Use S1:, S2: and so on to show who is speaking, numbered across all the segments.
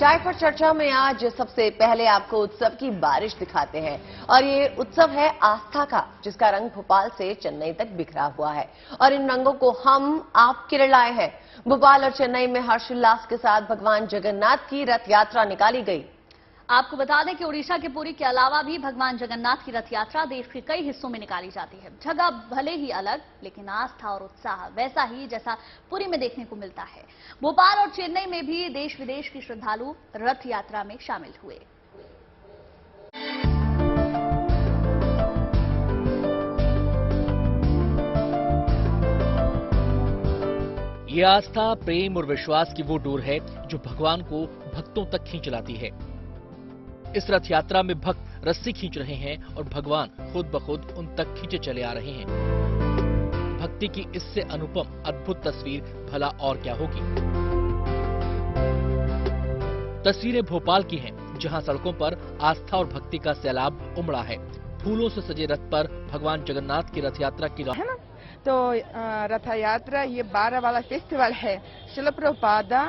S1: चाय पर चर्चा में आज सबसे पहले आपको उत्सव की बारिश दिखाते हैं और ये उत्सव है आस्था का, जिसका रंग भोपाल से चेन्नई तक बिखरा हुआ है और इन रंगों को हम आप किरण लाए हैं। भोपाल और चेन्नई में हर्षोल्लास के साथ भगवान जगन्नाथ की रथ यात्रा निकाली गई।
S2: आपको बता दें कि ओडिशा के पुरी के अलावा भी भगवान जगन्नाथ की रथ यात्रा देश के कई हिस्सों में निकाली जाती है। जगह भले ही अलग, लेकिन आस्था और उत्साह वैसा ही जैसा पुरी में देखने को मिलता है। भोपाल और चेन्नई में भी देश विदेश के श्रद्धालु रथ यात्रा में शामिल हुए।
S3: ये आस्था, प्रेम और विश्वास की वो डोर है जो भगवान को भक्तों तक खींच लाती है। इस रथ यात्रा में भक्त रस्सी खींच रहे हैं और भगवान खुद ब खुद उन तक खींचे चले आ रहे हैं। भक्ति की इससे अनुपम अद्भुत तस्वीर भला और क्या होगी। तस्वीरें भोपाल की हैं, जहां सड़कों पर आस्था और भक्ति का सैलाब उमड़ा है। फूलों से सजे रथ पर भगवान जगन्नाथ की रथ यात्रा की
S4: है ना, तो रथ यात्रा ये 12 वाला फेस्टिवल है। शिल प्रभुपाद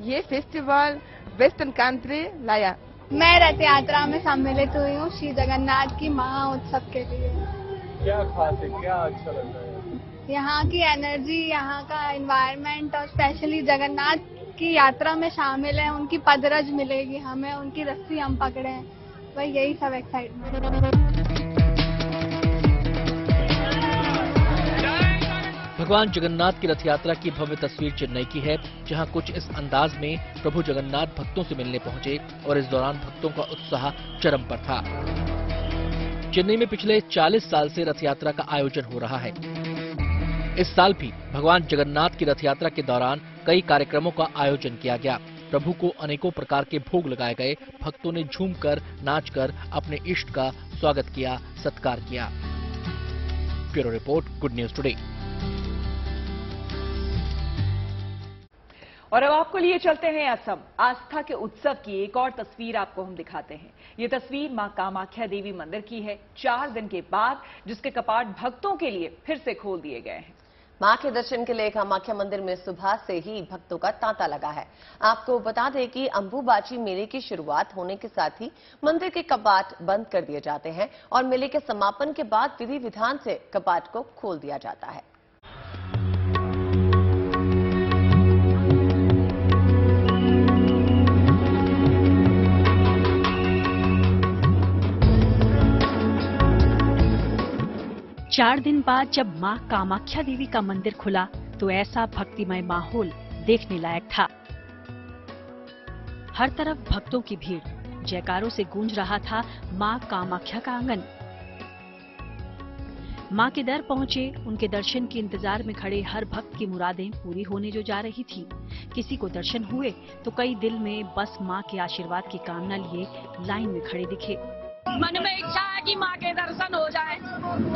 S4: ये फेस्टिवल वेस्टर्न कंट्री लाया।
S5: मैं रथ यात्रा में सम्मिलित हुई हूँ श्री जगन्नाथ की महा उत्सव के लिए।
S6: क्या खास है, क्या अच्छा लग रहा है?
S5: यहाँ की एनर्जी, यहाँ का एनवायरनमेंट और स्पेशली जगन्नाथ की यात्रा में शामिल है। उनकी पदरज मिलेगी हमें, उनकी रस्सी हम पकड़े हैं, वही यही सब एक्साइटमेंट।
S3: भगवान जगन्नाथ की रथ यात्रा की भव्य तस्वीर चेन्नई की है, जहां कुछ इस अंदाज में प्रभु जगन्नाथ भक्तों से मिलने पहुंचे और इस दौरान भक्तों का उत्साह चरम पर था। चेन्नई में पिछले 40 साल से रथ यात्रा का आयोजन हो रहा है। इस साल भी भगवान जगन्नाथ की रथ यात्रा के दौरान कई कार्यक्रमों का आयोजन किया गया। प्रभु को अनेकों प्रकार के भोग लगाए गए। भक्तों ने झूमकर, नाचकर अपने इष्ट का स्वागत किया, सत्कार किया। Bureau report, good news today.
S7: और अब आपको लिए चलते हैं असम। आस्था के उत्सव की एक और तस्वीर आपको हम दिखाते हैं। ये तस्वीर मां कामाख्या देवी मंदिर की है, 4 दिन के बाद, जिसके कपाट भक्तों के लिए फिर से खोल दिए गए हैं।
S1: मां के दर्शन के लिए कामाख्या मंदिर में सुबह से ही भक्तों का तांता लगा है। आपको बता दें कि अंबुबाची मेले की शुरुआत होने के साथ ही मंदिर के कपाट बंद कर दिए जाते हैं और मेले के समापन के बाद विधि विधान से कपाट को खोल दिया जाता है।
S8: चार दिन बाद जब मां कामाख्या देवी का मंदिर खुला तो ऐसा भक्तिमय माहौल देखने लायक था। हर तरफ भक्तों की भीड़, जयकारों से गूंज रहा था मां कामाख्या का आंगन। मां के दर पहुंचे, उनके दर्शन के इंतजार में खड़े हर भक्त की मुरादें पूरी होने जो जा रही थी। किसी को दर्शन हुए तो कई दिल में बस मां के आशीर्वाद की कामना लिए लाइन में खड़े दिखे।
S9: मन में इच्छा है कि माँ के दर्शन हो जाए,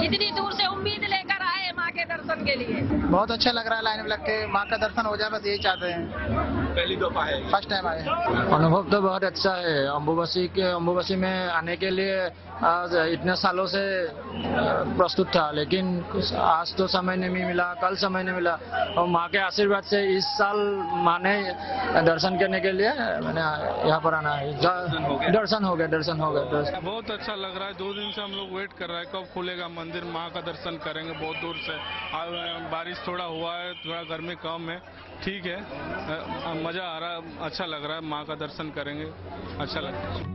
S9: इतनी दूर से उम्मीद लेकर आए माँ के दर्शन के लिए।
S10: बहुत अच्छा लग रहा है, लाइन में लग के माँ का दर्शन हो जाए, बस यही चाहते हैं।
S6: पहली दफा है,
S10: फर्स्ट टाइम आए। अनुभव तो बहुत अच्छा है। अम्बुबासी में आने के लिए आज इतने सालों से प्रस्तुत था, लेकिन आज तो समय नहीं मिला, कल समय नहीं मिला, और माँ के आशीर्वाद से इस साल माँ ने दर्शन करने के लिए मैंने यहाँ पर आना है। दर्शन हो गया।
S6: बहुत अच्छा लग रहा है। 2 दिन से हम लोग वेट कर रहे हैं कब खुलेगा मंदिर, माँ का दर्शन करेंगे। बहुत दूर से बारिश थोड़ा हुआ है, थोड़ा गर्मी कम है, ठीक है, मजा आ रहा है, अच्छा लग रहा है। माँ का दर्शन करेंगे, अच्छा लगता है।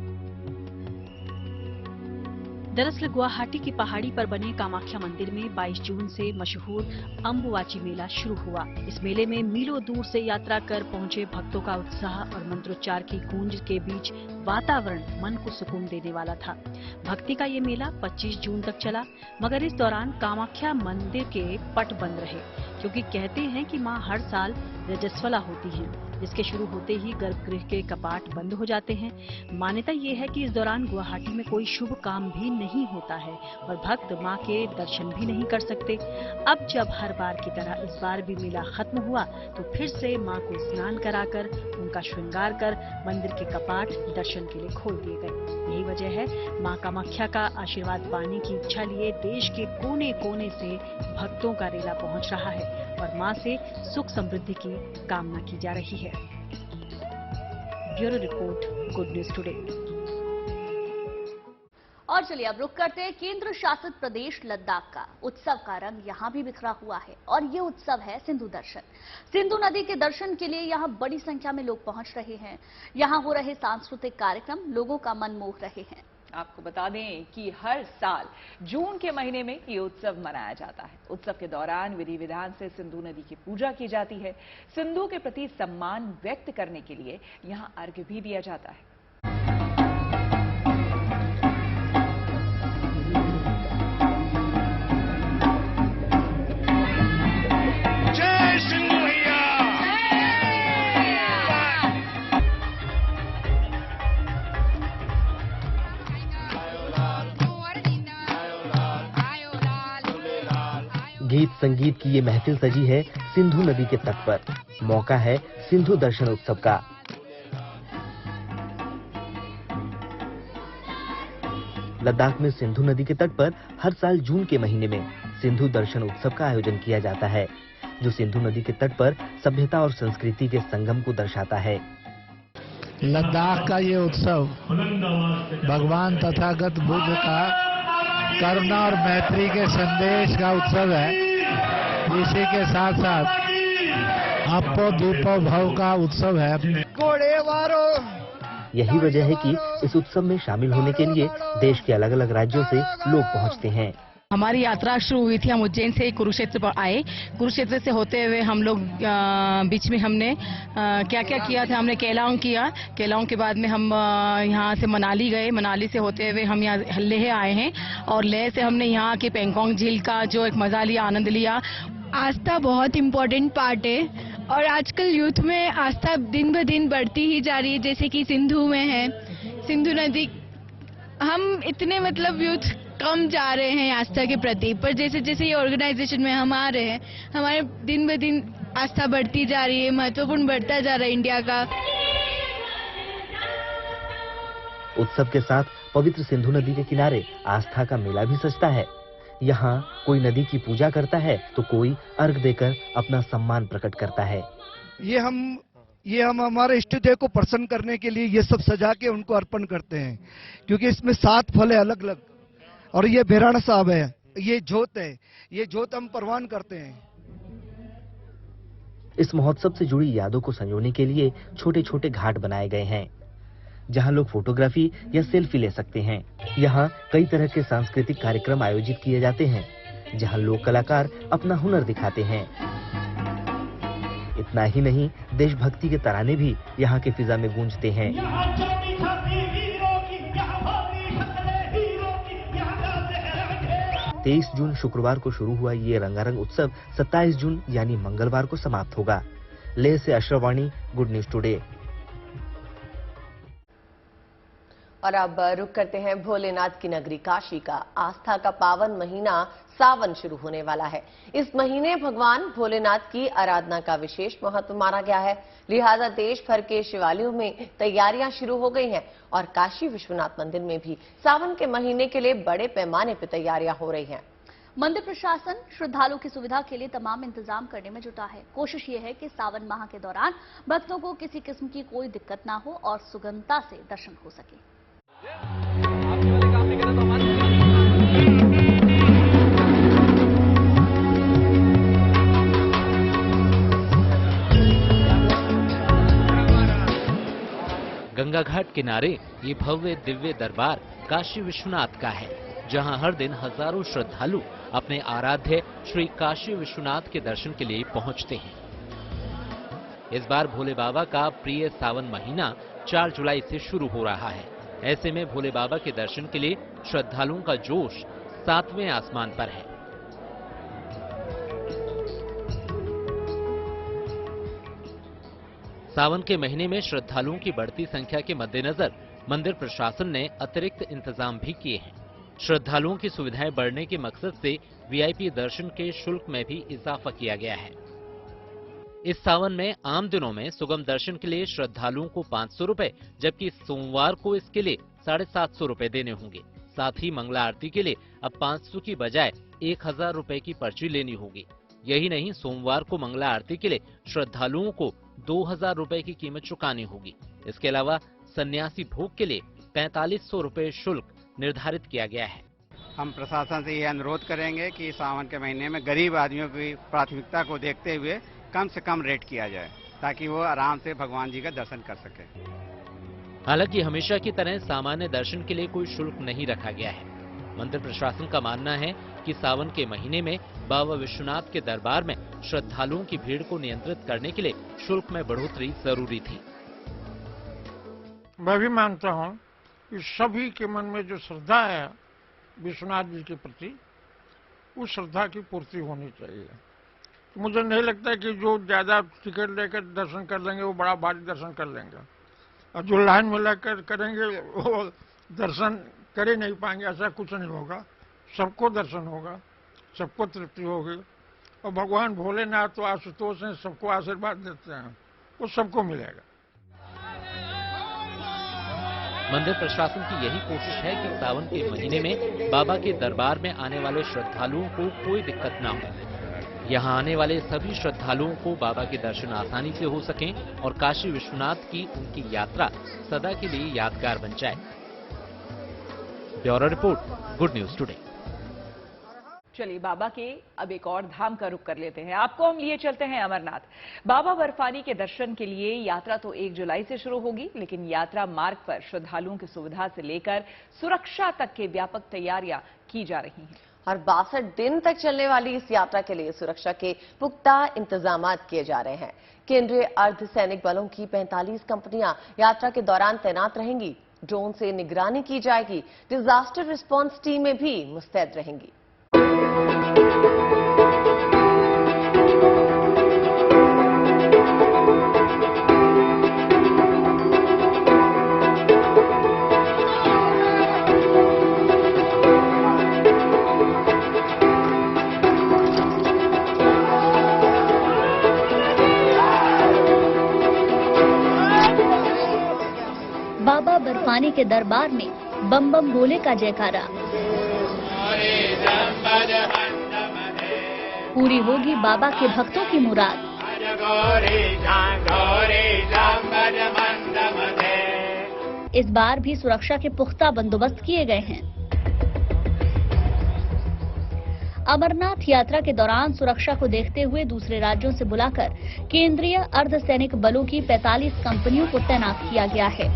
S8: दरअसल गुवाहाटी की पहाड़ी पर बने कामाख्या मंदिर में 22 जून से मशहूर अंबुबाची मेला शुरू हुआ। इस मेले में मीलों दूर से यात्रा कर पहुंचे भक्तों का उत्साह और मंत्रोच्चार की गूंज के बीच वातावरण मन को सुकून देने वाला था। भक्ति का ये मेला 25 जून तक चला, मगर इस दौरान कामाख्या मंदिर के पट बंद रहे, क्योंकि कहते हैं कि मां हर साल रजस्वला होती हैं, जिसके शुरू होते ही गर्भगृह के कपाट बंद हो जाते हैं। मान्यता ये है कि इस दौरान गुवाहाटी में कोई शुभ काम भी नहीं होता है और भक्त मां के दर्शन भी नहीं कर सकते। अब जब हर बार की तरह इस बार भी मेला खत्म हुआ तो फिर से मां को स्नान कराकर, उनका श्रृंगार कर मंदिर के कपाट दर्शन के लिए खोल दिए गए। यही वजह है मां कामाख्या का आशीर्वाद पाने की इच्छा लिए देश के कोने कोने से भक्तों का रेला पहुंच रहा है और मां से सुख समृद्धि की कामना की जा रही है। Bureau report, good news today.
S2: और चलिए अब रुक करते हैं केंद्र शासित प्रदेश लद्दाख का। उत्सव का रंग यहाँ भी बिखरा हुआ है और ये उत्सव है सिंधु दर्शन। सिंधु नदी के दर्शन के लिए यहाँ बड़ी संख्या में लोग पहुंच रहे हैं। यहाँ हो रहे सांस्कृतिक कार्यक्रम लोगों का मन मोह रहे हैं।
S7: आपको बता दें कि हर साल जून के महीने में ये उत्सव मनाया जाता है। उत्सव के दौरान विधि विधान से सिंधु नदी की पूजा की जाती है। सिंधु के प्रति सम्मान व्यक्त करने के लिए यहाँ अर्घ्य भी दिया जाता है।
S11: गीत संगीत की ये महफिल सजी है सिंधु नदी के तट पर। मौका है सिंधु दर्शन उत्सव का। लद्दाख में सिंधु नदी के तट पर हर साल जून के महीने में सिंधु दर्शन उत्सव का आयोजन किया जाता है, जो सिंधु नदी के तट पर सभ्यता और संस्कृति के संगम को दर्शाता है।
S12: लद्दाख का ये उत्सव भगवान तथागत बुद्ध का करुणा और मैत्री के संदेश का उत्सव है। इसी के साथ साथ आपो दीपो भव का उत्सव है।
S11: यही वजह है कि इस उत्सव में शामिल होने के लिए देश के अलग अलग राज्यों से लोग पहुंचते हैं।
S13: हमारी यात्रा शुरू हुई थी, हम उज्जैन से कुरुक्षेत्र पर आए। कुरुक्षेत्र से होते हुए हम लोग बीच में हमने क्या क्या किया था, हमने केलांग किया। केलांग के बाद में हम यहाँ से मनाली गए। मनाली से होते हुए हम यहाँ लेह आए हैं और लेह से हमने यहाँ के पेंगोंग झील का जो एक मजा लिया, आनंद लिया।
S5: आस्था बहुत इम्पोर्टेंट पार्ट है और आजकल यूथ में आस्था दिन ब दिन बढ़ती ही जा रही है। जैसे कि सिंधु में है, सिंधु नदी, हम इतने मतलब यूथ कम जा रहे हैं आस्था के प्रति, पर जैसे जैसे ये ऑर्गेनाइजेशन में हम आ रहे हैं, हमारे दिन ब दिन आस्था बढ़ती जा रही है, महत्वपूर्ण बढ़ता जा रहा है इंडिया का।
S11: उत्सव के साथ पवित्र सिंधु नदी के किनारे आस्था का मेला भी सजता है। यहाँ कोई नदी की पूजा करता है तो कोई अर्घ देकर अपना सम्मान प्रकट करता है।
S14: ये हम हमारे इष्ट देव को प्रसन्न करने के लिए ये सब सजा के उनको अर्पण करते हैं, क्योंकि इसमें 7 फल है अलग अलग, और ये बेराण साहब है, ये जोत है, ये जोत हम परवान करते हैं।
S11: इस महोत्सव से जुड़ी यादों को संजोने के लिए छोटे छोटे घाट बनाए गए हैं, जहां लोग फोटोग्राफी या सेल्फी ले सकते हैं। यहाँ कई तरह के सांस्कृतिक कार्यक्रम आयोजित किए जाते हैं, जहां लोक कलाकार अपना हुनर दिखाते हैं। इतना ही नहीं, देशभक्ति के तराने भी यहाँ के फिजा में गूंजते हैं। 23 जून शुक्रवार को शुरू हुआ ये रंगारंग उत्सव 27 जून यानी मंगलवार को समाप्त होगा। लेह से अशरफ वाणी, गुड न्यूज टुडे।
S1: और अब रुक करते हैं भोलेनाथ की नगरी काशी का। आस्था का पावन महीना सावन शुरू होने वाला है। इस महीने भगवान भोलेनाथ की आराधना का विशेष महत्व माना गया है, लिहाजा देश भर के शिवालयों में तैयारियां शुरू हो गई हैं और काशी विश्वनाथ मंदिर में भी सावन के महीने के लिए बड़े पैमाने पर तैयारियां हो रही हैं।
S2: मंदिर प्रशासन श्रद्धालुओं की सुविधा के लिए तमाम इंतजाम करने में जुटा है। कोशिश ये है कि सावन माह के दौरान भक्तों को किसी किस्म की कोई दिक्कत ना हो और सुगमता से दर्शन हो सके।
S3: गंगा घाट किनारे ये भव्य दिव्य दरबार काशी विश्वनाथ का है, जहां हर दिन हजारों श्रद्धालु अपने आराध्य श्री काशी विश्वनाथ के दर्शन के लिए पहुंचते हैं। इस बार भोले बाबा का प्रिय सावन महीना 4 जुलाई से शुरू हो रहा है। ऐसे में भोले बाबा के दर्शन के लिए श्रद्धालुओं का जोश 7वें आसमान पर है। सावन के महीने में श्रद्धालुओं की बढ़ती संख्या के मद्देनजर मंदिर प्रशासन ने अतिरिक्त इंतजाम भी किए हैं। श्रद्धालुओं की सुविधाएं बढ़ने के मकसद से वीआईपी दर्शन के शुल्क में भी इजाफा किया गया है। इस सावन में आम दिनों में सुगम दर्शन के लिए श्रद्धालुओं को 500 रुपए, जबकि सोमवार को इसके लिए 750 रुपए देने होंगे। साथ ही मंगला आरती के लिए अब 500 की बजाय 1000 रुपए की पर्ची लेनी होगी। यही नहीं, सोमवार को मंगला आरती के लिए श्रद्धालुओं को 2000 रुपए की कीमत चुकानी होगी। इसके अलावा सन्यासी भोग के लिए 4500 रुपए शुल्क निर्धारित किया गया है।
S15: हम प्रशासन से ये अनुरोध करेंगे कि सावन के महीने में गरीब आदमियों की प्राथमिकता को देखते हुए कम से कम रेट किया जाए, ताकि वो आराम से भगवान जी का दर्शन कर सके।
S3: हालांकि हमेशा की तरह सामान्य दर्शन के लिए कोई शुल्क नहीं रखा गया है। मंदिर प्रशासन का मानना है कि सावन के महीने में बाबा विश्वनाथ के दरबार में श्रद्धालुओं की भीड़ को नियंत्रित करने के लिए शुल्क में बढ़ोतरी जरूरी थी।
S16: मैं भी मानता हूँ कि सभी के मन में जो श्रद्धा है विश्वनाथ जी के प्रति, उस श्रद्धा की पूर्ति होनी चाहिए। तो मुझे नहीं लगता कि जो ज्यादा टिकट लेकर दर्शन कर लेंगे वो बड़ा भारी दर्शन कर लेंगे, और जो लाइन में लग करेंगे वो दर्शन कर ही नहीं पाएंगे। ऐसा कुछ नहीं होगा, सबको दर्शन होगा, सबको तृप्ति होगी। और भगवान भोलेनाथ तो आशुतोष हैं, सबको आशीर्वाद देते हैं, वो सबको मिलेगा।
S3: मंदिर प्रशासन की यही कोशिश है कि सावन के महीने में बाबा के दरबार में आने वाले श्रद्धालुओं को कोई दिक्कत ना हो। यहाँ आने वाले सभी श्रद्धालुओं को बाबा के दर्शन आसानी से हो सकें और काशी विश्वनाथ की उनकी यात्रा सदा के लिए यादगार बन जाए। Bureau report, good news today.
S7: चलिए बाबा के अब एक और धाम का रुख कर लेते हैं। आपको हम लिए चलते हैं अमरनाथ। बाबा बर्फानी के दर्शन के लिए यात्रा तो 1 जुलाई से शुरू होगी, लेकिन यात्रा मार्ग पर श्रद्धालुओं की सुविधा से लेकर सुरक्षा तक के व्यापक तैयारियां की जा रही हैं।
S1: और 62 दिन तक चलने वाली इस यात्रा के लिए सुरक्षा के पुख्ता इंतजाम किए जा रहे हैं। केंद्रीय अर्धसैनिक बलों की 45 कंपनियां यात्रा के दौरान तैनात रहेंगी। ड्रोन से निगरानी की जाएगी। डिजास्टर रिस्पांस टीमें भी मुस्तैद रहेंगी।
S2: बाबा बर्फानी के दरबार में बम बम भोले का जयकारा। पूरी होगी बाबा के भक्तों की मुराद। इस बार भी सुरक्षा के पुख्ता बंदोबस्त किए गए हैं। अमरनाथ यात्रा के दौरान सुरक्षा को देखते हुए दूसरे राज्यों से बुलाकर केंद्रीय अर्धसैनिक बलों की 45 कंपनियों को तैनात किया गया है।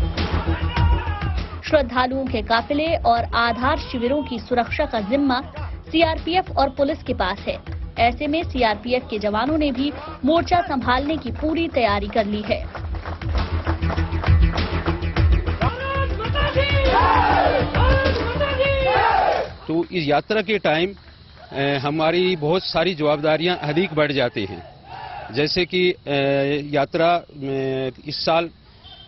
S2: श्रद्धालुओं के काफिले और आधार शिविरों की सुरक्षा का जिम्मा सीआरपीएफ और पुलिस के पास है। ऐसे में सीआरपीएफ के जवानों ने भी मोर्चा संभालने की पूरी तैयारी कर ली है।
S17: तो इस यात्रा के टाइम हमारी बहुत सारी जवाबदारियां अधिक बढ़ जाती हैं। जैसे कि यात्रा इस साल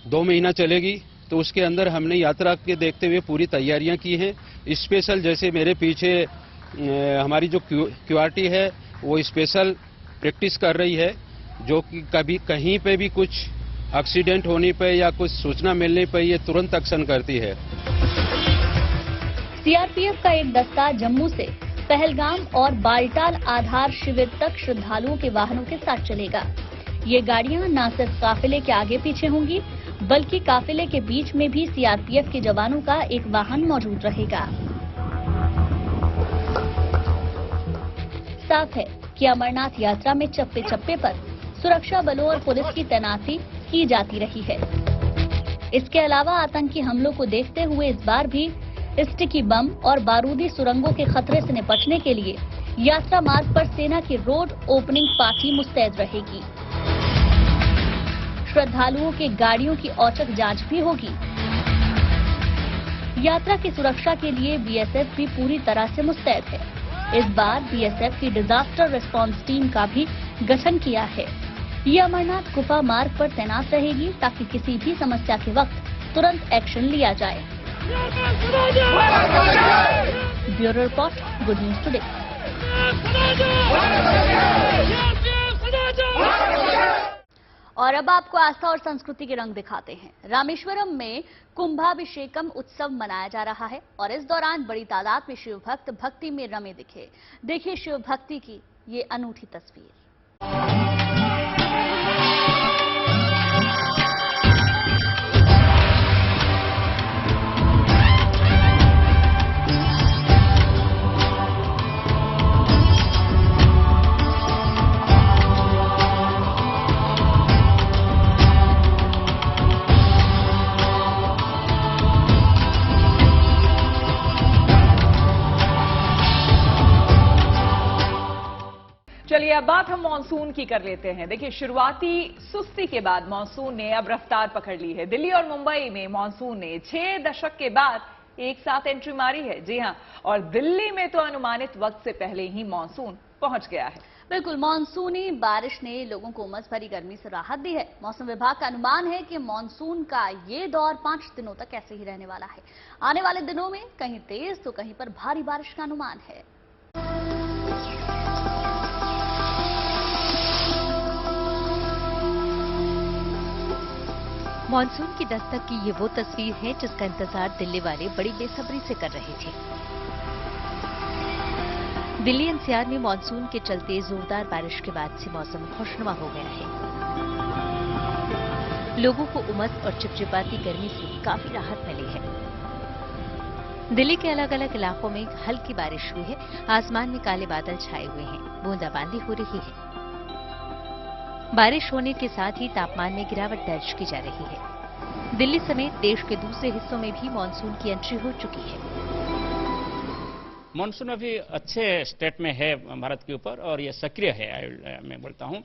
S17: 2 महीना चलेगी, तो उसके अंदर हमने यात्रा के देखते हुए पूरी तैयारियां की हैं। स्पेशल जैसे मेरे पीछे हमारी जो क्यूआरटी है वो स्पेशल प्रैक्टिस कर रही है, जो कि कभी कहीं पे भी कुछ एक्सीडेंट होने पे या कुछ सूचना मिलने पे ये तुरंत एक्शन करती है।
S2: सीआरपीएफ का एक दस्ता जम्मू से पहलगाम और बालटाल आधार शिविर तक श्रद्धालुओं के वाहनों के साथ चलेगा। ये गाड़ियां न सिर्फ काफिले के आगे पीछे होंगी, बल्कि काफिले के बीच में भी सीआरपीएफ के जवानों का एक वाहन मौजूद रहेगा। साफ है कि अमरनाथ यात्रा में चप्पे चप्पे पर सुरक्षा बलों और पुलिस की तैनाती की जाती रही है। इसके अलावा आतंकी हमलों को देखते हुए इस बार भी स्टिकी बम और बारूदी सुरंगों के खतरे से निपटने के लिए यात्रा मार्ग पर सेना की रोड ओपनिंग पार्टी मुस्तैद रहेगी। श्रद्धालुओं के गाड़ियों की औचक जांच भी होगी। यात्रा की सुरक्षा के लिए बीएसएफ भी पूरी तरह से मुस्तैद है। इस बार बीएसएफ की डिजास्टर रिस्पांस टीम का भी गठन किया है। ये अमरनाथ गुफा मार्ग पर तैनात रहेगी ताकि किसी भी समस्या के वक्त तुरंत एक्शन लिया जाए। Bureau report, good news today. और अब आपको आस्था और संस्कृति के रंग दिखाते हैं। रामेश्वरम में कुंभाभिषेकम उत्सव मनाया जा रहा है और इस दौरान बड़ी तादाद में शिव भक्त भक्ति में रमे दिखे। देखिए शिव भक्ति की ये अनूठी तस्वीर।
S7: चलिए अब बात हम मानसून की कर लेते हैं। देखिए, शुरुआती सुस्ती के बाद मानसून ने अब रफ्तार पकड़ ली है। दिल्ली और मुंबई में मानसून ने 6 दशक के बाद एक साथ एंट्री मारी है। जी हां, और दिल्ली में तो अनुमानित वक्त से पहले ही मानसून पहुंच गया है।
S2: बिल्कुल, मानसूनी बारिश ने लोगों को उमस भरी गर्मी से राहत दी है। मौसम विभाग का अनुमान है कि मानसून का ये दौर 5 दिनों तक ऐसे ही रहने वाला है। आने वाले दिनों में कहीं तेज तो कहीं पर भारी बारिश का अनुमान है।
S18: मानसून की दस्तक की ये वो तस्वीर है जिसका इंतजार दिल्ली वाले बड़ी बेसब्री से कर रहे थे। दिल्ली एनसीआर में मानसून के चलते जोरदार बारिश के बाद से मौसम खुशनुमा हो गया है। लोगों को उमस और चिपचिपाती गर्मी से काफी राहत मिली है। दिल्ली के अलग अलग इलाकों में हल्की बारिश हुई है। आसमान में काले बादल छाए हुए हैं। बूंदाबांदी हो रही है। बारिश होने के साथ ही तापमान में गिरावट दर्ज की जा रही है। दिल्ली समेत देश के दूसरे हिस्सों में भी मानसून की एंट्री हो चुकी है।
S19: मानसून अभी अच्छे स्टेट में है भारत के ऊपर और ये सक्रिय है, मैं बोलता हूं।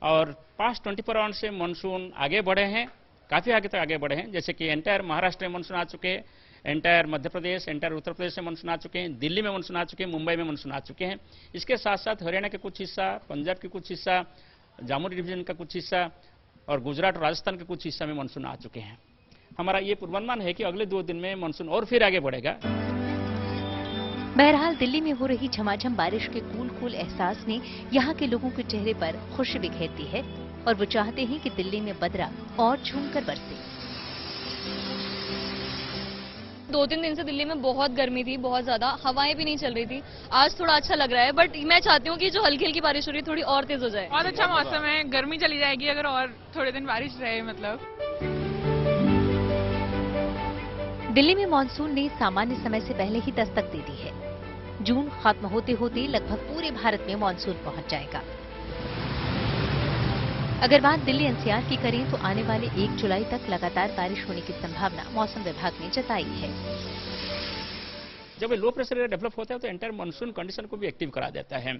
S19: और पास्ट 24 आवर्स से मानसून आगे बढ़े हैं, काफी आगे तक आगे बढ़े हैं। जैसे कि एंटायर महाराष्ट्र में मानसून आ चुके हैं, एंटायर मध्य प्रदेश, एंटायर उत्तर प्रदेश से मानसून आ चुके हैं, दिल्ली में मानसून आ चुके हैं, मुंबई में मानसून आ चुके हैं। इसके साथ साथ हरियाणा के कुछ हिस्सा, पंजाब के कुछ हिस्सा, जम्मू डिवीजन का कुछ हिस्सा और गुजरात और राजस्थान के कुछ हिस्सा में मानसून आ चुके हैं। हमारा ये पूर्वानुमान है कि अगले 2 दिन में मानसून और फिर आगे बढ़ेगा।
S18: बहरहाल दिल्ली में हो रही झमाझम बारिश के कूल एहसास ने यहाँ के लोगों के चेहरे पर खुशी बिखेर दी है और वो चाहते हैं कि दिल्ली में बदरा और झूमकर बरसे।
S20: 2-3 दिन से दिल्ली में बहुत गर्मी थी, बहुत ज्यादा हवाएं भी नहीं चल रही थी। आज थोड़ा अच्छा लग रहा है, बट मैं चाहती हूँ कि जो हल्की हल्की बारिश हो रही है थोड़ी और तेज हो जाए।
S21: बहुत अच्छा मौसम है, गर्मी चली जाएगी अगर और थोड़े दिन बारिश रहे। मतलब
S18: दिल्ली में मानसून ने सामान्य समय से पहले ही दस्तक दे दी है। जून खत्म होते होते लगभग पूरे भारत में मानसून पहुंच जाएगा। अगर बात दिल्ली एनसीआर की करें तो आने वाले 1 जुलाई तक लगातार बारिश होने की संभावना मौसम विभाग ने जताई है।
S19: जब लो प्रेशर एरिया डेवलप होता है तो एंटायर मानसून कंडीशन को भी एक्टिव करा देता है।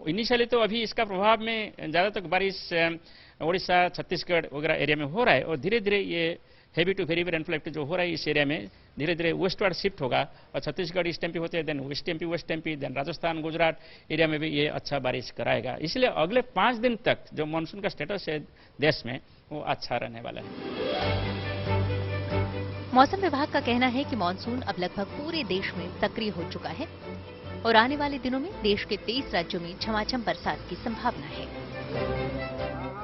S19: इनिशियली तो अभी इसका प्रभाव में ज्यादातर बारिश उड़ीसा, छत्तीसगढ़ वगैरह एरिया में हो रहा है और धीरे धीरे ये हेवी टू वेरी रेनफॉल जो हो रहा है इस एरिया में धीरे धीरे वेस्टवर्ड शिफ्ट होगा और छत्तीसगढ़ ईस्ट एमपी होते हैं, then west MP, then Rajasthan, Gujarat area में भी ये अच्छा बारिश कराएगा। इसलिए अगले 5 दिन तक जो मानसून का स्टेटस है देश में वो अच्छा रहने वाला है।
S18: मौसम विभाग का कहना है कि मानसून अब लगभग पूरे देश में सक्रिय हो चुका है और आने वाले दिनों में देश के 23 राज्यों में झमाझम बरसात की संभावना है।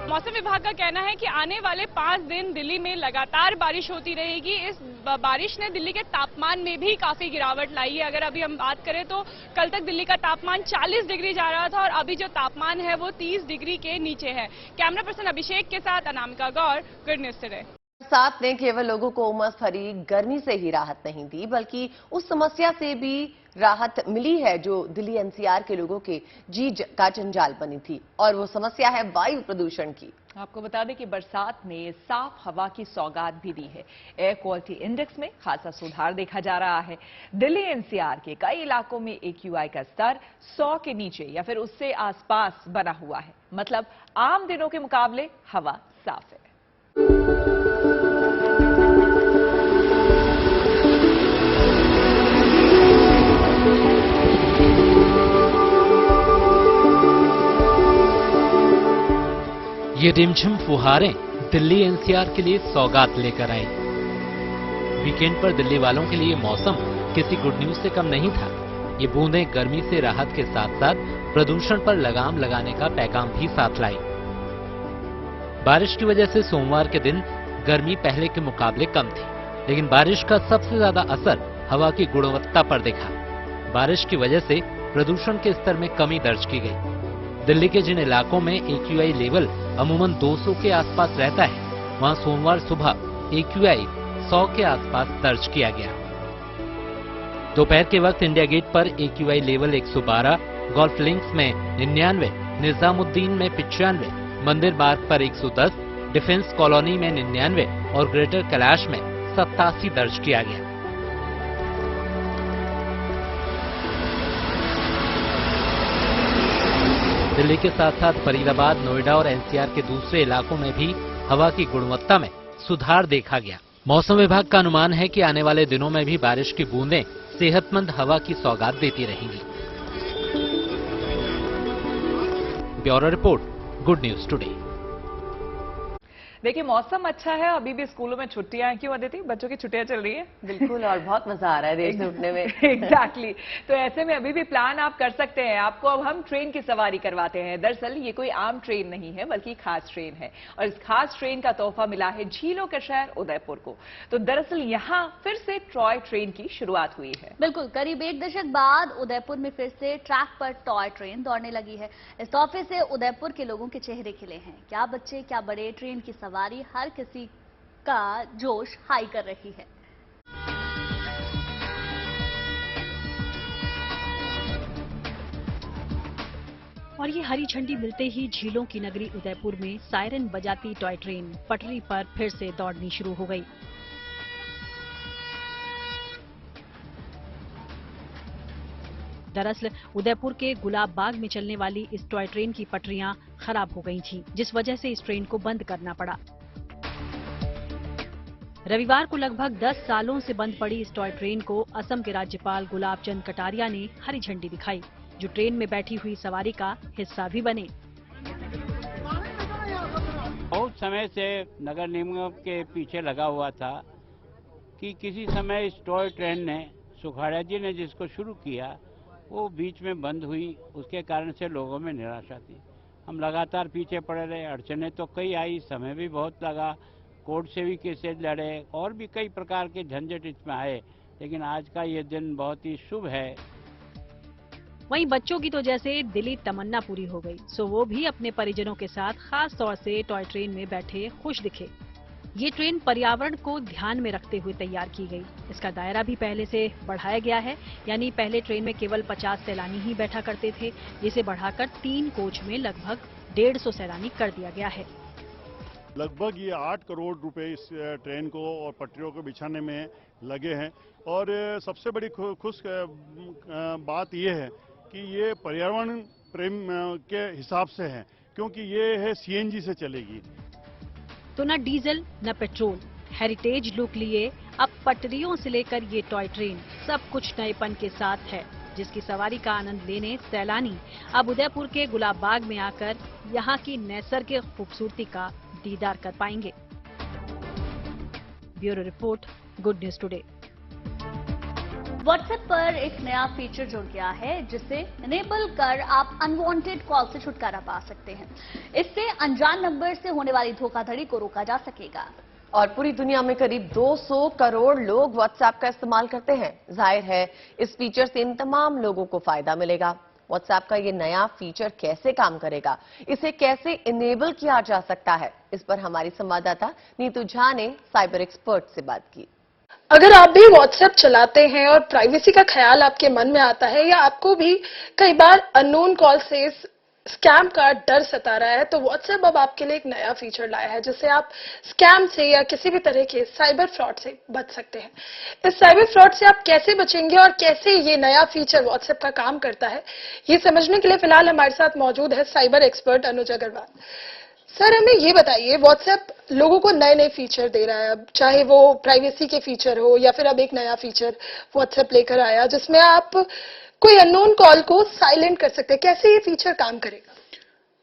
S21: मौसम विभाग का कहना है कि आने वाले 5 दिन दिल्ली में लगातार बारिश होती रहेगी। इस बारिश ने दिल्ली के तापमान में भी काफी गिरावट लाई है। अगर अभी हम बात करें तो कल तक दिल्ली का तापमान 40 डिग्री जा रहा था और अभी जो तापमान है वो 30 डिग्री के नीचे है। कैमरा पर्सन अभिषेक के साथ अनामिका गौर, गुड न्यूज टुडे।
S1: बरसात ने केवल लोगों को उमस भरी गर्मी से ही राहत नहीं दी बल्कि उस समस्या से भी राहत मिली है जो दिल्ली एनसीआर के लोगों के जी का जंजाल बनी थी और वो समस्या है वायु प्रदूषण की।
S7: आपको बता दें कि बरसात ने साफ हवा की सौगात भी दी है। एयर क्वालिटी इंडेक्स में खासा सुधार देखा जा रहा है। दिल्ली एनसीआर के कई इलाकों में AQI का स्तर 100 के नीचे या फिर उससे आसपास बना हुआ है। मतलब आम दिनों के मुकाबले हवा साफ है।
S3: ये रिमझिम फुहारें दिल्ली एनसीआर के लिए सौगात लेकर आई। वीकेंड पर दिल्ली वालों के लिए मौसम किसी गुड न्यूज से कम नहीं था। ये बूंदें गर्मी से राहत के साथ साथ प्रदूषण पर लगाम लगाने का पैगाम भी साथ लाई। बारिश की वजह से सोमवार के दिन गर्मी पहले के मुकाबले कम थी, लेकिन बारिश का सबसे ज्यादा असर हवा की गुणवत्ता पर दिखा। बारिश की वजह से प्रदूषण के स्तर में कमी दर्ज की गई। दिल्ली के जिन इलाकों में AQI लेवल अमूमन 200 के आसपास रहता है, वहां सोमवार सुबह AQI 100 के आसपास दर्ज किया गया। दोपहर के वक्त इंडिया गेट पर AQI लेवल 112, गोल्फ लिंक्स में 99, निजामुद्दीन में 95, मंदिर मार्ग पर 110, डिफेंस कॉलोनी में 99 और ग्रेटर कैलाश में 87 दर्ज किया गया। दिल्ली के साथ साथ फरीदाबाद, नोएडा और एनसीआर के दूसरे इलाकों में भी हवा की गुणवत्ता में सुधार देखा गया। मौसम विभाग का अनुमान है कि आने वाले दिनों में भी बारिश की बूंदें सेहतमंद हवा की सौगात देती रहेंगी। Bureau report, good news today.
S7: देखिए, मौसम अच्छा है, अभी भी स्कूलों में छुट्टियां हैं। क्यों अदिति, बच्चों की छुट्टियां चल रही है?
S1: बिल्कुल, और बहुत मजा आ रहा है देर से उठने में।
S7: एग्जैक्टली। तो ऐसे में अभी भी प्लान आप कर सकते हैं। आपको अब हम ट्रेन की सवारी करवाते हैं। दरअसल ये कोई आम ट्रेन नहीं है, बल्कि खास ट्रेन है, और इस खास ट्रेन का तोहफा मिला है झीलों के शहर उदयपुर को। तो दरअसल यहाँ फिर से टॉय ट्रेन की शुरुआत हुई है।
S2: बिल्कुल, करीब 1 दशक बाद उदयपुर में फिर से ट्रैक पर टॉय ट्रेन दौड़ने लगी है। इस तोहफे से उदयपुर के लोगों के चेहरे खिले हैं। क्या बच्चे, क्या बड़े, ट्रेन की सवारी हर किसी का जोश हाई कर रही है।
S8: और ये हरी झंडी मिलते ही झीलों की नगरी उदयपुर में सायरन बजाती टॉय ट्रेन पटरी पर फिर से दौड़नी शुरू हो गई। दरअसल उदयपुर के गुलाब बाग में चलने वाली इस टॉय ट्रेन की पटरियां खराब हो गई थीं, जिस वजह से इस ट्रेन को बंद करना पड़ा। रविवार को लगभग 10 सालों से बंद पड़ी इस टॉय ट्रेन को असम के राज्यपाल गुलाब चंद कटारिया ने हरी झंडी दिखाई, जो ट्रेन में बैठी हुई सवारी का हिस्सा भी बने।
S4: बहुत समय से नगर निगम के पीछे लगा हुआ था कि किसी समय इस टॉय ट्रेन ने, सुखाड़िया जी ने जिसको शुरू किया, वो बीच में बंद हुई। उसके कारण से लोगों में निराशा थी। हम लगातार पीछे पड़े रहे, अड़चने तो कई आई, समय भी बहुत लगा, कोर्ट से भी केसेस लड़े और भी कई प्रकार के झंझट इसमें आए, लेकिन आज का ये दिन बहुत ही शुभ है।
S8: वहीं बच्चों की तो जैसे दिली तमन्ना पूरी हो गई, सो वो भी अपने परिजनों के साथ खास तौर से टॉय ट्रेन में बैठे खुश दिखे। ये ट्रेन पर्यावरण को ध्यान में रखते हुए तैयार की गई। इसका दायरा भी पहले से बढ़ाया गया है, यानी पहले ट्रेन में केवल 50 सैलानी ही बैठा करते थे, जिसे बढ़ाकर 3 कोच में लगभग 150 सैलानी कर दिया गया है।
S22: लगभग ये 8 करोड़ रुपए इस ट्रेन को और पटरियों को बिछाने में लगे हैं। और सबसे बड़ी खुश बात ये है कि ये पर्यावरण प्रेम के हिसाब से है, क्योंकि ये है सीएनजी से चलेगी।
S8: तो न डीजल न पेट्रोल, हेरिटेज लुक लिए अब पटरियों से लेकर ये टॉय ट्रेन सब कुछ नएपन के साथ है, जिसकी सवारी का आनंद लेने सैलानी अब उदयपुर के गुलाब बाग में आकर यहाँ की नैसर्गिक खूबसूरती का दीदार कर पाएंगे। Bureau report, good news today.
S2: WhatsApp पर एक नया फीचर जुड़ गया है, जिसे इनेबल कर आप अनवांटेड कॉल से छुटकारा पा सकते हैं। इससे अनजान नंबर से होने वाली धोखाधड़ी को रोका जा सकेगा।
S1: और पूरी दुनिया में करीब 200 करोड़ लोग व्हाट्सएप का इस्तेमाल करते हैं। जाहिर है इस फीचर से इन तमाम लोगों को फायदा मिलेगा। व्हाट्सएप का ये नया फीचर कैसे काम करेगा, इसे कैसे इनेबल किया जा सकता है, इस पर हमारी संवाददाता नीतू झा ने साइबर एक्सपर्ट से बात की।
S23: अगर आप भी व्हाट्सएप चलाते हैं और प्राइवेसी का ख्याल आपके मन में आता है, या आपको भी कई बार अननोन कॉल से स्कैम का डर सता रहा है, तो व्हाट्सएप अब आपके लिए एक नया फीचर लाया है, जिससे आप स्कैम से या किसी भी तरह के साइबर फ्रॉड से बच सकते हैं। इस साइबर फ्रॉड से आप कैसे बचेंगे और कैसे ये नया फीचर व्हाट्सएप का काम करता है, ये समझने के लिए फिलहाल हमारे साथ मौजूद है साइबर एक्सपर्ट अनुज अग्रवाल। सर, हमें ये बताइए, व्हाट्सएप लोगों को नए नए फीचर दे रहा है, चाहे वो प्राइवेसी के फीचर हो या फिर अब एक नया फीचर व्हाट्सएप लेकर आया जिसमें आप कोई अननोन कॉल को साइलेंट कर सकते हैं। कैसे ये फीचर काम करेगा?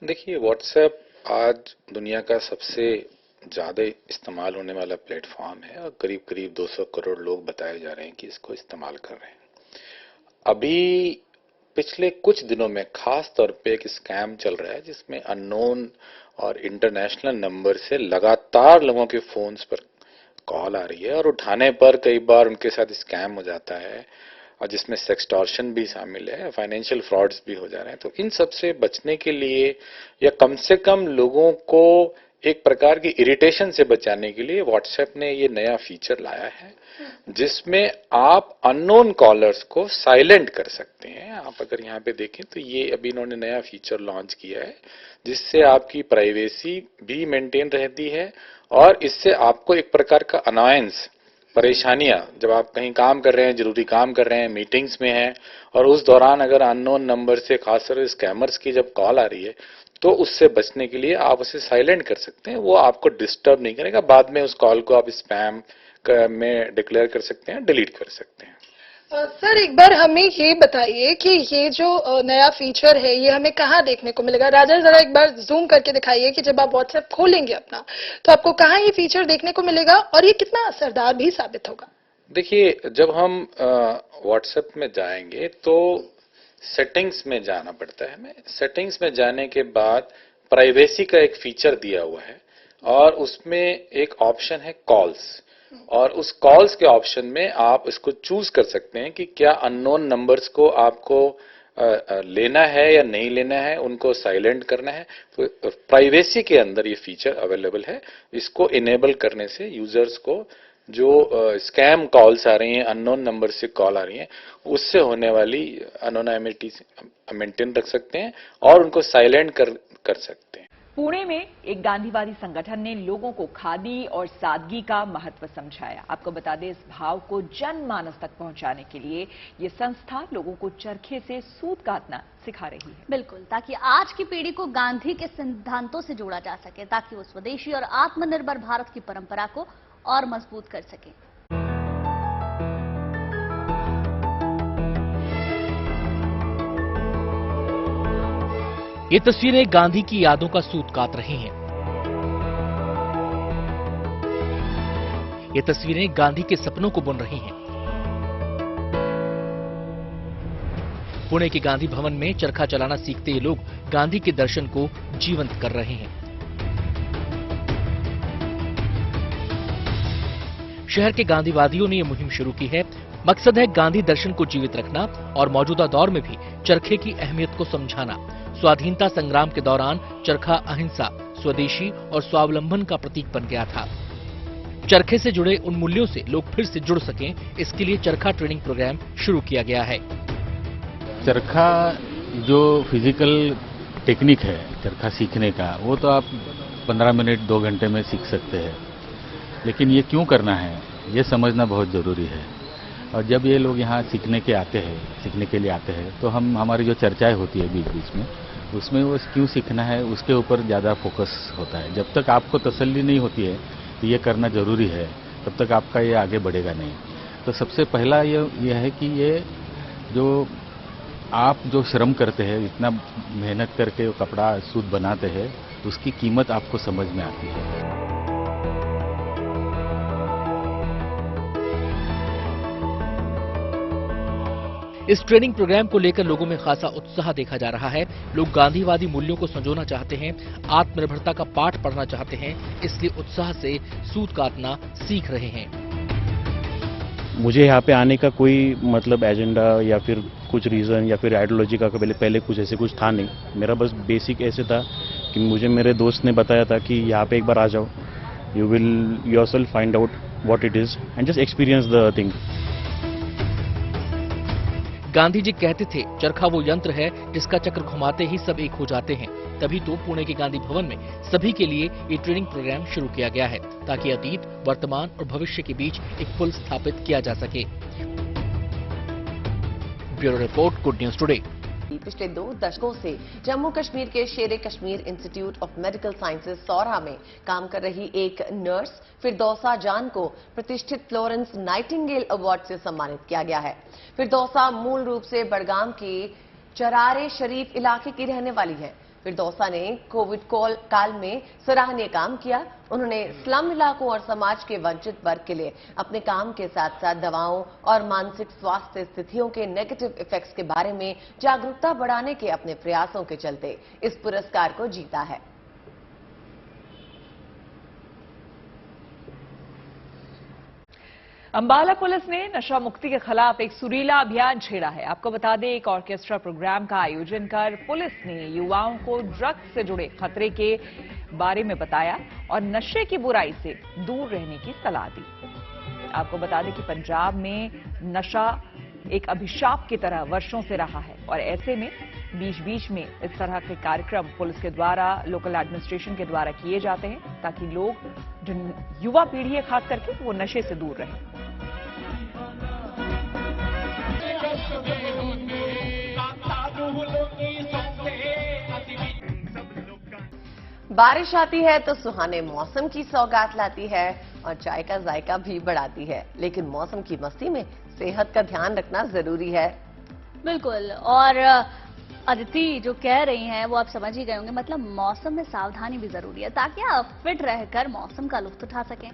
S24: देखिए, व्हाट्सएप आज दुनिया का सबसे ज्यादा इस्तेमाल होने वाला प्लेटफॉर्म है और करीब करीब 200 करोड़ लोग बताए जा रहे हैं कि इसको इस्तेमाल कर रहे हैं। अभी पिछले कुछ दिनों में खास तौर पे एक स्कैम चल रहा है, जिसमें अननोन और इंटरनेशनल नंबर से लगातार लोगों के फोन्स पर कॉल आ रही है और उठाने पर कई बार उनके साथ स्कैम हो जाता है, और जिसमें सेक्सटॉर्शन भी शामिल है, फाइनेंशियल फ्रॉड्स भी हो जा रहे हैं। तो इन सब से बचने के लिए, या कम से कम लोगों को एक प्रकार की इरिटेशन से बचाने के लिए, व्हाट्सएप ने ये नया फीचर लाया है, जिसमें आप अननोन कॉलर्स को साइलेंट कर सकते हैं। आप अगर यहाँ पे देखें तो ये अभी इन्होंने नया फीचर लॉन्च किया है, जिससे आपकी प्राइवेसी भी मेंटेन रहती है और इससे आपको एक प्रकार का अनायंस, परेशानियां, जब आप कहीं काम कर रहे हैं, जरूरी काम कर रहे हैं, मीटिंग्स में हैं और उस दौरान अगर अननोन नंबर से, खासकर स्कैमर्स की जब कॉल आ रही है, तो उससे बचने के लिए आप उसे साइलेंट कर सकते हैं। वो आपको डिस्टर्ब नहीं करेगा। बाद में उस कॉल को आप स्पैम में डिक्लेयर कर सकते हैं, डिलीट कर सकते हैं।
S23: सर, एक बार हमें ये बताइए कि ये जो नया फीचर है ये हमें कहाँ देखने को मिलेगा? राजा, जरा एक बार जूम करके दिखाइए कि जब आप व्हाट्सएप खोलेंगे अपना, तो आपको कहाँ ये फीचर देखने को मिलेगा और ये कितना असरदार भी साबित होगा?
S24: देखिए, जब हम व्हाट्सएप में जाएंगे तो सेटिंग्स में जाना पड़ता है हमें। सेटिंग्स में जाने के बाद प्राइवेसी का एक फीचर दिया हुआ है और उसमें एक ऑप्शन है कॉल्स, और उस कॉल्स के ऑप्शन में आप इसको चूज कर सकते हैं कि क्या अननोन नंबर्स को आपको लेना है या नहीं लेना है, उनको साइलेंट करना है। तो प्राइवेसी के अंदर ये फीचर अवेलेबल है। इसको इनेबल करने से यूजर्स को जो स्कैम कॉल्स आ रही हैं, अननोन नंबर से कॉल आ रही हैं, उससे होने वाली एनोनिमिटी मेंटेन रख सकते हैं और उनको साइलेंट कर सकते हैं।
S7: पुणे में एक गांधीवादी संगठन ने लोगों को खादी और सादगी का महत्व समझाया। आपको बता दें, इस भाव को जनमानस तक पहुंचाने के लिए ये संस्था लोगों को चरखे से सूत काटना सिखा रही है।
S2: बिल्कुल, ताकि आज की पीढ़ी को गांधी के सिद्धांतों से जोड़ा जा सके, ताकि वो स्वदेशी और आत्मनिर्भर भारत की परंपरा को और मजबूत कर सके।
S3: ये तस्वीरें गांधी की यादों का सूत काट रही हैं। ये तस्वीरें गांधी के सपनों को बुन रही हैं। पुणे के गांधी भवन में चरखा चलाना सीखते ये लोग गांधी के दर्शन को जीवंत कर रहे हैं। शहर के गांधीवादियों ने ये मुहिम शुरू की है। मकसद है गांधी दर्शन को जीवित रखना और मौजूदा दौर में भी चरखे की अहमियत को समझाना। स्वाधीनता संग्राम के दौरान चरखा अहिंसा, स्वदेशी और स्वावलंबन का प्रतीक बन गया था। चरखे से जुड़े उन मूल्यों से लोग फिर से जुड़ सकें, इसके लिए चरखा ट्रेनिंग प्रोग्राम शुरू किया गया है।
S6: चरखा जो फिजिकल टेक्निक है चरखा सीखने का, वो तो आप 15 मिनट 2 घंटे में सीख सकते हैं, लेकिन ये क्यों करना है ये समझना बहुत ज़रूरी है। और जब ये लोग यहाँ सीखने के लिए आते हैं तो हमारी जो चर्चाएं होती है बीच बीच में, उसमें वो क्यों सीखना है उसके ऊपर ज़्यादा फोकस होता है। जब तक आपको तसल्ली नहीं होती है कि ये करना ज़रूरी है, तब तक आपका ये आगे बढ़ेगा नहीं। तो सबसे पहला ये है कि ये जो आप जो श्रम करते हैं, इतना मेहनत करके वो कपड़ा सूत बनाते हैं, उसकी कीमत आपको समझ में आती है।
S3: इस ट्रेनिंग प्रोग्राम को लेकर लोगों में खासा उत्साह देखा जा रहा है। लोग गांधीवादी मूल्यों को संजोना चाहते हैं, आत्मनिर्भरता का पाठ पढ़ना चाहते हैं, इसलिए उत्साह से सूत काटना सीख रहे हैं।
S9: मुझे यहाँ पे आने का कोई मतलब एजेंडा या फिर कुछ रीजन या फिर आइडियोलॉजी का पहले कुछ ऐसे कुछ था नहीं। मेरा बस बेसिक ऐसे था कि मुझे मेरे दोस्त ने बताया था कि यहाँ पे एक बार आ जाओ, you will yourself find out what it is and just experience the thing.
S3: Gandhi ji कहते थे, चरखा वो यंत्र है जिसका चक्र घुमाते ही सब एक हो जाते हैं। तभी तो पुणे के गांधी भवन में सभी के लिए ये ट्रेनिंग प्रोग्राम शुरू किया गया है, ताकि अतीत, वर्तमान और भविष्य के बीच एक पुल स्थापित किया जा सके। Bureau report, good news today.
S1: पिछले 2 दशकों से जम्मू कश्मीर के Sher Kashmir institute of medical sciences Soura में काम कर रही एक नर्स फिरदौसा जान को प्रतिष्ठित फ्लोरेंस नाइटिंगेल अवार्ड से सम्मानित किया गया है। फिरदौसा मूल रूप से बड़गाम के चरारे शरीफ इलाके की रहने वाली है। फिरदौसा ने कोविड काल में सराहनीय काम किया। उन्होंने स्लम इलाकों और समाज के वंचित वर्ग के लिए अपने काम के साथ साथ दवाओं और मानसिक स्वास्थ्य स्थितियों के नेगेटिव इफेक्ट्स के बारे में जागरूकता बढ़ाने के अपने प्रयासों के चलते इस पुरस्कार को जीता है।
S7: अंबाला पुलिस ने नशा मुक्ति के खिलाफ एक सुरीला अभियान छेड़ा है। आपको बता दें, एक ऑर्केस्ट्रा प्रोग्राम का आयोजन कर पुलिस ने युवाओं को ड्रग्स से जुड़े खतरे के बारे में बताया और नशे की बुराई से दूर रहने की सलाह दी। आपको बता दें कि पंजाब में नशा एक अभिशाप की तरह वर्षों से रहा है और ऐसे में बीच बीच में इस तरह के कार्यक्रम पुलिस के द्वारा, लोकल एडमिनिस्ट्रेशन के द्वारा किए जाते हैं, ताकि लोग, जो युवा पीढ़ी है खास करके, वो नशे से दूर रहें।
S1: बारिश आती है तो सुहाने मौसम की सौगात लाती है और चाय का जायका भी बढ़ाती है, लेकिन मौसम की मस्ती में सेहत का ध्यान रखना जरूरी है।
S2: बिल्कुल। और अदिति जो कह रही हैं वो आप समझ ही गए होंगे, मतलब मौसम में सावधानी भी जरूरी है ताकि आप फिट रहकर मौसम का लुत्फ उठा सकें।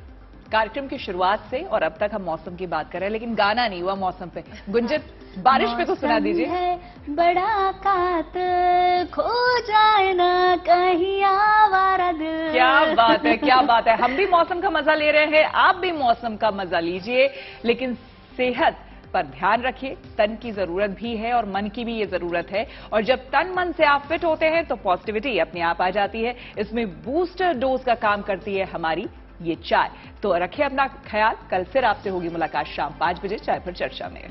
S7: कार्यक्रम की शुरुआत से और अब तक हम मौसम की बात कर रहे हैं, लेकिन गाना नहीं हुआ मौसम पे। गुंजन, बारिश पे तो सुना दीजिए।
S2: है बड़ा कातिल, खो जाए ना कहीं आवारा दिल।
S7: क्या बात है, क्या बात है। हम भी मौसम का मजा ले रहे हैं, आप भी मौसम का मजा लीजिए, लेकिन सेहत पर ध्यान रखिए। तन की जरूरत भी है और मन की भी ये जरूरत है, और जब तन मन से आप फिट होते हैं तो पॉजिटिविटी अपने आप आ जाती है। इसमें बूस्टर डोज का काम करती है हमारी ये चाय। तो रखिए अपना ख्याल। कल फिर आपसे होगी मुलाकात शाम 5 बजे चाय पर चर्चा में।